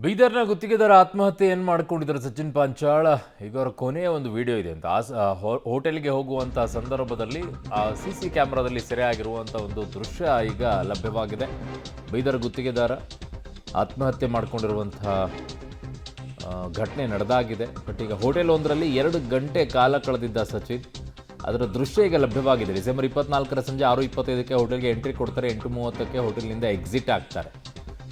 ಬೀದರ್ನ ಗುತ್ತಿಗೆದಾರ ಆತ್ಮಹತ್ಯೆಯನ್ನು ಮಾಡ್ಕೊಂಡಿದ್ದಾರೆ ಸಚಿನ್ ಪಾಂಚಾಳ್. ಈಗ ಅವರ ಕೊನೆಯ ಒಂದು ವಿಡಿಯೋ ಇದೆ ಅಂತ ಹೋಟೆಲ್ಗೆ ಹೋಗುವಂಥ ಸಂದರ್ಭದಲ್ಲಿ CC ಕ್ಯಾಮ್ರಾದಲ್ಲಿ ಸೆರೆ ಆಗಿರುವಂಥ ಒಂದು ದೃಶ್ಯ ಈಗ ಲಭ್ಯವಾಗಿದೆ. ಬೀದರ್ ಗುತ್ತಿಗೆದಾರ ಆತ್ಮಹತ್ಯೆ ಮಾಡ್ಕೊಂಡಿರುವಂಥ ಘಟನೆ ನಡೆದಾಗಿದೆ. ಬಟ್ ಈಗ ಹೋಟೆಲ್ ಒಂದರಲ್ಲಿ 2 ಗಂಟೆ ಕಾಲ ಕಳೆದಿದ್ದ ಸಚಿನ್, ಅದರ ದೃಶ್ಯ ಈಗ ಲಭ್ಯವಾಗಿದೆ. ಡಿಸೆಂಬರ್ 24ರ ಸಂಜೆ 6:25ಕ್ಕೆ ಹೋಟೆಲ್ಗೆ ಎಂಟ್ರಿ ಕೊಡ್ತಾರೆ. 8:30ಕ್ಕೆ ಹೋಟೆಲ್ನಿಂದ ಎಕ್ಸಿಟ್ ಆಗ್ತಾರೆ.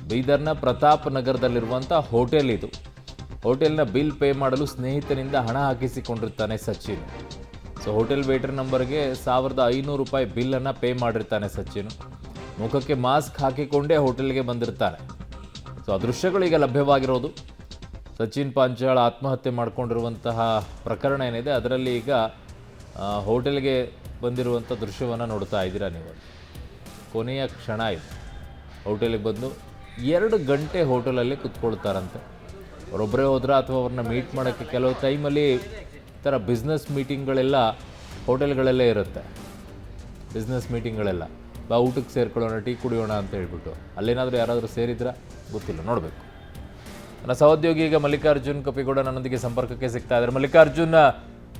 ಬೀದರ್ನ ಪ್ರತಾಪ್ ನಗರದಲ್ಲಿರುವಂಥ ಹೋಟೆಲ್ ಇದು. ಹೋಟೆಲ್ನ ಬಿಲ್ ಪೇ ಮಾಡಲು ಸ್ನೇಹಿತನಿಂದ ಹಣ ಹಾಕಿಸಿಕೊಂಡಿರ್ತಾನೆ ಸಚಿನ್. ಸೊ ಹೋಟೆಲ್ ವೇಟರ್ ನಂಬರ್ಗೆ ₹1,500 ಬಿಲ್ಲನ್ನು ಪೇ ಮಾಡಿರ್ತಾನೆ ಸಚಿನ್. ಮುಖಕ್ಕೆ ಮಾಸ್ಕ್ ಹಾಕಿಕೊಂಡೇ ಹೋಟೆಲ್ಗೆ ಬಂದಿರ್ತಾನೆ. ಸೊ ಆ ದೃಶ್ಯಗಳು ಈಗ ಲಭ್ಯವಾಗಿರೋದು. ಸಚಿನ್ ಪಾಂಚಾಳ್ ಆತ್ಮಹತ್ಯೆ ಮಾಡಿಕೊಂಡಿರುವಂತಹ ಪ್ರಕರಣ ಏನಿದೆ ಅದರಲ್ಲಿ ಈಗ ಹೋಟೆಲ್ಗೆ ಬಂದಿರುವಂಥ ದೃಶ್ಯವನ್ನು ನೋಡ್ತಾ ಇದ್ದೀರಾ ನೀವು. ಕೊನೆಯ ಕ್ಷಣ ಇದು. ಹೋಟೆಲಿಗೆ ಬಂದು 2 ಗಂಟೆ ಹೋಟೆಲಲ್ಲಿ ಕುತ್ಕೊಳ್ತಾರಂತೆ. ಅವರೊಬ್ಬರೇ ಹೋದ್ರೆ ಅಥವಾ ಅವ್ರನ್ನ ಮೀಟ್ ಮಾಡೋಕ್ಕೆ ಕೆಲವು ಟೈಮಲ್ಲಿ ಈ ಥರ ಬಿಸ್ನೆಸ್ ಮೀಟಿಂಗ್ಗಳೆಲ್ಲ ಹೋಟೆಲ್ಗಳಲ್ಲೇ ಇರುತ್ತೆ. ಬಿಸ್ನೆಸ್ ಮೀಟಿಂಗ್ಗಳೆಲ್ಲ ಬಾ ಊಟಕ್ಕೆ ಸೇರ್ಕೊಳ್ಳೋಣ, ಟೀ ಕುಡಿಯೋಣ ಅಂತ ಹೇಳ್ಬಿಟ್ಟು ಅಲ್ಲೇನಾದರೂ ಯಾರಾದರೂ ಸೇರಿದ್ರಾ ಗೊತ್ತಿಲ್ಲ, ನೋಡಬೇಕು. ನನ್ನ ಸಹೋದ್ಯೋಗಿ ಈಗ ಮಲ್ಲಿಕಾರ್ಜುನ್ ಕಪಿಗೌಡ ನನ್ನೊಂದಿಗೆ ಸಂಪರ್ಕಕ್ಕೆ ಸಿಗ್ತಾ ಇದ್ದಾರೆ. ಮಲ್ಲಿಕಾರ್ಜುನ್,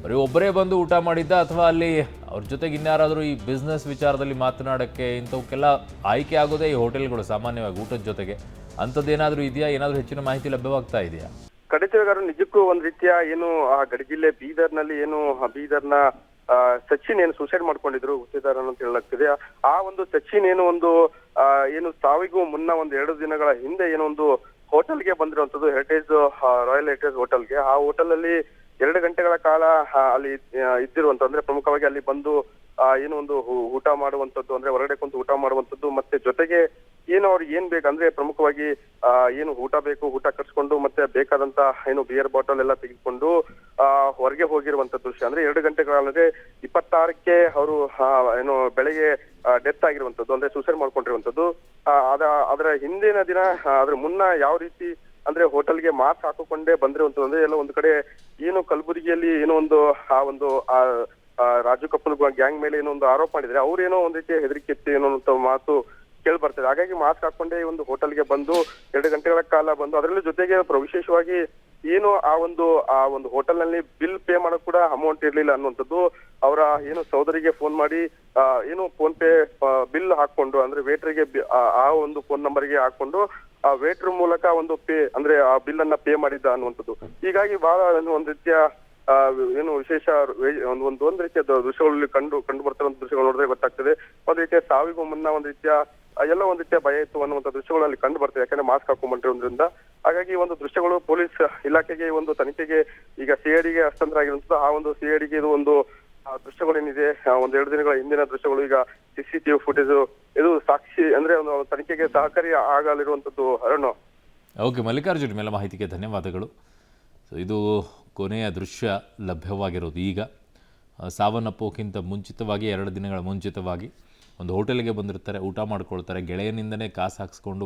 ಬರೀ ಒಬ್ಬರೇ ಬಂದು ಊಟ ಮಾಡಿದ್ದ ಅಥವಾ ಅಲ್ಲಿ ಅವ್ರ ಜೊತೆಗೆ ಇನ್ಯಾರಾದರೂ ಈ ಬಿಸ್ನೆಸ್ ವಿಚಾರದಲ್ಲಿ ಮಾತನಾಡೋಕ್ಕೆ ಇಂಥವಕ್ಕೆಲ್ಲ ಆಯ್ಕೆ ಆಗೋದೇ ಈ ಹೋಟೆಲ್ಗಳು ಸಾಮಾನ್ಯವಾಗಿ ಊಟದ ಜೊತೆಗೆ? ಅಂಥದ್ದೇನಾದರೂ ಇದೆಯಾ? ಏನಾದರೂ ಹೆಚ್ಚಿನ ಮಾಹಿತಿ ಲಭ್ಯವಾಗ್ತಾ ಇದೆಯಾ? ಖಂಡಿತವಾಗ್ಲೂ ನಿಜಕ್ಕೂ ಒಂದ್ ರೀತಿಯ ಏನು ಆ ಗಡಿ ಜಿಲ್ಲೆ ಬೀದರ್ನಲ್ಲಿ ಏನು ಬೀದರ್ನ ಸಚಿನ್ ಏನು ಸೂಸೈಡ್ ಮಾಡ್ಕೊಂಡಿದ್ರು ಗುತ್ತಿಗೆದಾರ ಅಂತ ಹೇಳಲಾಗ್ತಿದೆ. ಆ ಒಂದು ಸಚಿನ್ ಏನು ಒಂದು ಏನು ಸಾವಿಗೂ ಮುನ್ನ ಒಂದು 2 ದಿನಗಳ ಹಿಂದೆ ಏನೋ ಒಂದು ಹೋಟೆಲ್ಗೆ ಬಂದಿರುವಂತದ್ದು, ಹೆರಿಟೇಜ್ ರಾಯಲ್ ಹೆರಿಟೇಜ್ ಹೋಟೆಲ್ಗೆ. ಆ ಹೋಟೆಲ್ ಅಲ್ಲಿ 2 ಗಂಟೆಗಳ ಕಾಲ ಅಲ್ಲಿ ಇದ್ದಿರುವಂತ, ಅಂದ್ರೆ ಪ್ರಮುಖವಾಗಿ ಅಲ್ಲಿ ಬಂದು ಏನು ಒಂದು ಊಟ ಮಾಡುವಂತದ್ದು, ಅಂದ್ರೆ ಹೊರಗಡೆ ಕುಂತು ಊಟ ಮಾಡುವಂತದ್ದು, ಮತ್ತೆ ಜೊತೆಗೆ ಏನು ಅವ್ರಿಗೆ ಏನ್ ಬೇಕು ಅಂದ್ರೆ ಪ್ರಮುಖವಾಗಿ ಏನು ಊಟ ಬೇಕು, ಊಟ ಕಟ್ಸ್ಕೊಂಡು ಮತ್ತೆ ಬೇಕಾದಂತ ಏನು ಬಿಯರ್ ಬಾಟಲ್ ಎಲ್ಲ ತೆಗೆದುಕೊಂಡು ಹೊರಗೆ ಹೋಗಿರುವಂತ ದೃಶ್ಯ. ಅಂದ್ರೆ 2 ಗಂಟೆಗಳಲ್ಲದೆ 26ಕ್ಕೆ ಅವರು ಏನು ಬೆಳಗ್ಗೆ ಡೆತ್ ಆಗಿರುವಂತದ್ದು, ಅಂದ್ರೆ ಸೂಸೈಡ್ ಮಾಡ್ಕೊಂಡಿರುವಂತದ್ದು. ಅದರ ಹಿಂದಿನ ದಿನ ಅದ್ರ ಮುನ್ನ ಯಾವ ರೀತಿ ಅಂದ್ರೆ ಹೋಟೆಲ್ಗೆ ಮಾಸ್ಕ್ ಹಾಕಿಕೊಂಡೇ ಬಂದಿರುವಂತದ್ದು. ಅಂದ್ರೆ ಎಲ್ಲ ಒಂದು ಕಡೆ ಏನು ಕಲಬುರಗಿಯಲ್ಲಿ ಏನೋ ಒಂದು ರಾಜು ಕಪ್ಪಲ್ ಗ್ಯಾಂಗ್ ಮೇಲೆ ಏನೋ ಒಂದು ಆರೋಪ ಮಾಡಿದ್ರೆ ಅವ್ರೇನೋ ಒಂದ್ ರೀತಿ ಹೆದರಿಕೆ ಇತ್ತು ಏನೋ ಅಂತ ಮಾತು ಕೇಳಿ ಬರ್ತದೆ. ಹಾಗಾಗಿ ಮಾಸ್ಕ್ ಹಾಕೊಂಡೇ ಒಂದು ಹೋಟೆಲ್ಗೆ ಬಂದು 2 ಗಂಟೆಗಳ ಕಾಲ ಬಂದು, ಅದರಲ್ಲಿ ಜೊತೆಗೆ ವಿಶೇಷವಾಗಿ ಏನು ಆ ಒಂದು ಹೋಟೆಲ್ ನಲ್ಲಿ ಬಿಲ್ ಪೇ ಮಾಡಕ್ ಕೂಡ ಅಮೌಂಟ್ ಇರ್ಲಿಲ್ಲ ಅನ್ನುವಂಥದ್ದು. ಅವರ ಏನು ಸಹೋದರಿಗೆ ಫೋನ್ ಮಾಡಿ ಏನು ಫೋನ್ ಪೇ ಬಿಲ್ ಹಾಕೊಂಡು, ಅಂದ್ರೆ ವೇಟರ್ಗೆ ಆ ಒಂದು ಫೋನ್ ನಂಬರ್ಗೆ ಹಾಕೊಂಡು ಆ ವೇಟರ್ ಮೂಲಕ ಒಂದು ಪೇ ಅಂದ್ರೆ ಆ ಬಿಲ್ ಅನ್ನ ಪೇ ಮಾಡಿದ್ದ ಅನ್ನುವಂಥದ್ದು. ಹೀಗಾಗಿ ಬಹಳ ಒಂದ್ ರೀತಿಯ ಏನು ವಿಶೇಷ ಒಂದ್ ರೀತಿಯ ದೃಶ್ಯಗಳಲ್ಲಿ ಕಂಡು ಬರ್ತಿರುವಂತ ದೃಶ್ಯಗಳು ನೋಡಿದ್ರೆ ಗೊತ್ತಾಗ್ತದೆ. ಒಂದ್ ರೀತಿಯ ಸಾವಿಗೂ ಮುನ್ನ ಒಂದ್ ರೀತಿಯ ಎಲ್ಲ ಒಂದ್ ರೀತಿಯ ಭಯ ಇತ್ತು ಅನ್ನುವಂಥ ದೃಶ್ಯಗಳಲ್ಲಿ ಕಂಡು ಬರ್ತದೆ, ಯಾಕಂದ್ರೆ ಮಾಸ್ಕ್ ಹಾಕೊಂಡ್ಬಂದಿರೋದ್ರಿಂದ. ಹಾಗಾಗಿ ಈ ಒಂದು ದೃಶ್ಯಗಳು ಪೊಲೀಸ್ ಇಲಾಖೆಗೆ ಒಂದು ತನಿಖೆಗೆ ಈಗ CIDಗೆ ಹಸ್ತಾಂತರ ಆಗಿರುವಂತದ್ದು. ಆ ಒಂದು CIDಗೆ ಇದು ಒಂದು ದೃಶ್ಯಗಳೇನಿದೆ, ಒಂದ್ 2 ದಿನಗಳ ಹಿಂದಿನ ದೃಶ್ಯಗಳು ಈಗ CCTV ಫುಟೇಜ್ ಇದು ಸಾಕ್ಷಿ ಅಂದ್ರೆ ಒಂದು ತನಿಖೆಗೆ ಸಹಕಾರಿ ಆಗಲಿರುವಂತದ್ದು. ಅರುಣ್. ಓಕೆ ಮಲ್ಲಿಕಾರ್ಜುನ್, ಮೇಲೆ ಮಾಹಿತಿಗೆ ಧನ್ಯವಾದಗಳು. ಸೊ ಇದು ಕೊನೆಯ ದೃಶ್ಯ ಲಭ್ಯವಾಗಿರೋದು. ಈಗ ಸಾವನ್ನಪ್ಪೋಕ್ಕಿಂತ ಮುಂಚಿತವಾಗಿ 2 ದಿನಗಳ ಮುಂಚಿತವಾಗಿ ಒಂದು ಹೋಟೆಲ್ಗೆ ಬಂದಿರ್ತಾರೆ, ಊಟ ಮಾಡ್ಕೊಳ್ತಾರೆ, ಗೆಳೆಯನಿಂದನೇ ಕಾಸು ಹಾಕ್ಸ್ಕೊಂಡು